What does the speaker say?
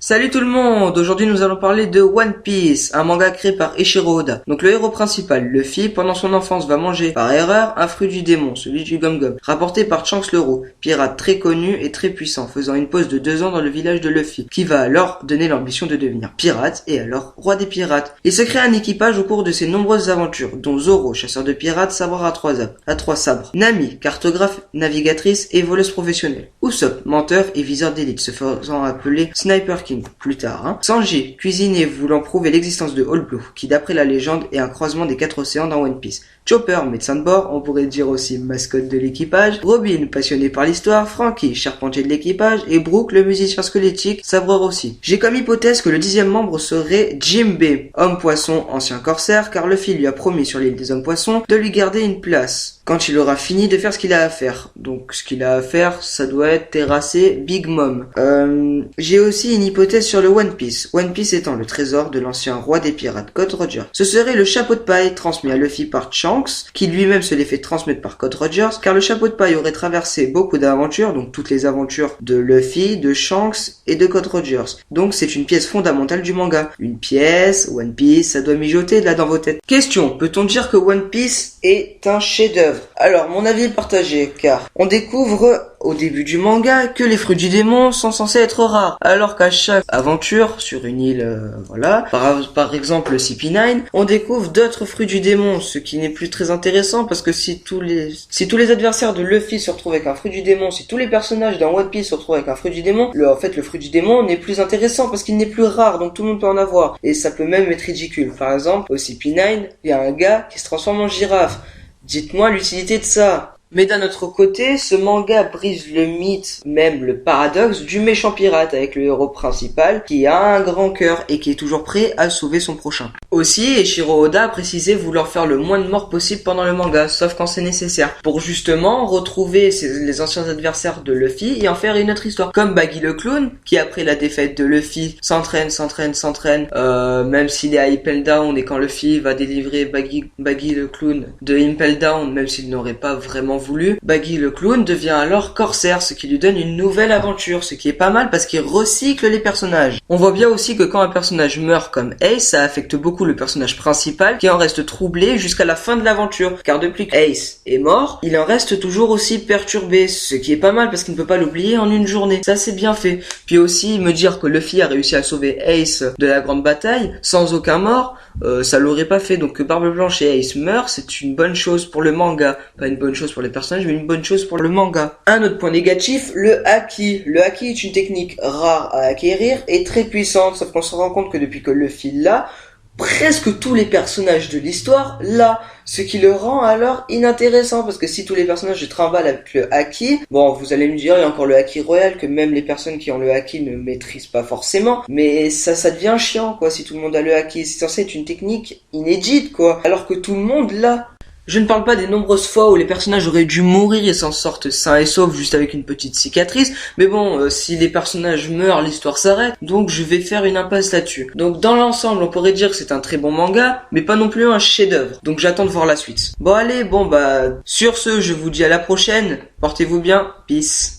Salut tout le monde, aujourd'hui nous allons parler de One Piece, un manga créé par Eiichiro Oda. Donc le héros principal, Luffy, pendant son enfance va manger par erreur un fruit du démon, celui du Gum Gum, rapporté par Shanks le Roux, pirate très connu et très puissant, faisant une pause de 2 ans dans le village de Luffy, qui va alors donner l'ambition de devenir pirate et alors roi des pirates. Il se crée un équipage au cours de ses nombreuses aventures, dont Zoro, chasseur de pirates, sabre à trois sabres, Nami, cartographe, navigatrice et voleuse professionnelle, Usopp, menteur et viseur d'élite, se faisant appeler Sniper King plus tard. Sanji, cuisinier voulant prouver l'existence de All Blue, qui d'après la légende est un croisement des 4 océans dans One Piece. Chopper, médecin de bord, on pourrait dire aussi mascotte de l'équipage. Robin, passionné par l'histoire. Franky, charpentier de l'équipage. Et Brook, le musicien squelettique, sabreur aussi. J'ai comme hypothèse que le 10e membre serait Jinbe, homme poisson, ancien corsaire, car Luffy lui a promis sur l'île des hommes poissons de lui garder une place quand il aura fini de faire ce qu'il a à faire. Donc ce qu'il a à faire, ça doit être terrasser Big Mom. J'ai aussi une hypothèse sur le One Piece. One Piece étant le trésor de l'ancien roi des pirates, Code Roger. Ce serait le chapeau de paille transmis à Luffy par Shanks, qui lui-même se l'est fait transmettre par Code Rogers, car le chapeau de paille aurait traversé beaucoup d'aventures, donc toutes les aventures de Luffy, de Shanks et de Code Rogers. Donc c'est une pièce fondamentale du manga. Une pièce, One Piece, ça doit mijoter là dans vos têtes. Question, peut-on dire que One Piece est un chef-d'œuvre? Alors, mon avis est partagé, car on découvre au début du manga que les fruits du démon sont censés être rares, alors qu'à chaque aventure sur une île, par exemple le CP9, on découvre d'autres fruits du démon, ce qui n'est plus très intéressant parce que si tous les adversaires de Luffy se retrouvent avec un fruit du démon, si tous les personnages dans One Piece se retrouvent avec un fruit du démon, le fruit du démon n'est plus intéressant parce qu'il n'est plus rare, donc tout le monde peut en avoir, et ça peut même être ridicule. Par exemple, au CP9, il y a un gars qui se transforme en girafe. Dites-moi l'utilité de ça. Mais d'un autre côté, ce manga brise le mythe, même le paradoxe du méchant pirate avec le héros principal qui a un grand cœur et qui est toujours prêt à sauver son prochain. Aussi, Eiichiro Oda a précisé vouloir faire le moins de morts possible pendant le manga, sauf quand c'est nécessaire, pour justement retrouver les anciens adversaires de Luffy et en faire une autre histoire. Comme Baggy le Clown, qui après la défaite de Luffy s'entraîne, même s'il est à Impel Down, et quand Luffy va délivrer Baggy le Clown de Impel Down, même s'il n'aurait pas vraiment voulu, Baggy le Clown devient alors corsaire, ce qui lui donne une nouvelle aventure, ce qui est pas mal parce qu'il recycle les personnages. On voit bien aussi que quand un personnage meurt comme Ace, ça affecte beaucoup le personnage principal qui en reste troublé jusqu'à la fin de l'aventure, car depuis qu'Ace est mort, il en reste toujours aussi perturbé, ce qui est pas mal parce qu'il ne peut pas l'oublier en une journée. Ça c'est bien fait. Puis aussi me dire que Luffy a réussi à sauver Ace de la grande bataille sans aucun mort, ça l'aurait pas fait. Donc que Barbe Blanche et Ace meurent, c'est une bonne chose pour le manga, pas une bonne chose pour les personnages, mais une bonne chose pour le manga. Un autre point négatif, le haki. Le haki est une technique rare à acquérir et très puissante, sauf qu'on se rend compte que depuis que Luffy l'a, presque tous les personnages de l'histoire l'a, ce qui le rend alors inintéressant, parce que si tous les personnages se trimballent avec le haki, bon, vous allez me dire, il y a encore le haki royal que même les personnes qui ont le haki ne maîtrisent pas forcément, mais ça devient chiant, quoi, si tout le monde a le haki. C'est censé être une technique inédite, quoi, alors que tout le monde l'a. Je ne parle pas des nombreuses fois où les personnages auraient dû mourir et s'en sortent sains et saufs juste avec une petite cicatrice, mais bon, si les personnages meurent, l'histoire s'arrête, donc je vais faire une impasse là-dessus. Donc dans l'ensemble, on pourrait dire que c'est un très bon manga, mais pas non plus un chef-d'œuvre, donc j'attends de voir la suite. Bon allez, sur ce, je vous dis à la prochaine, portez-vous bien, peace.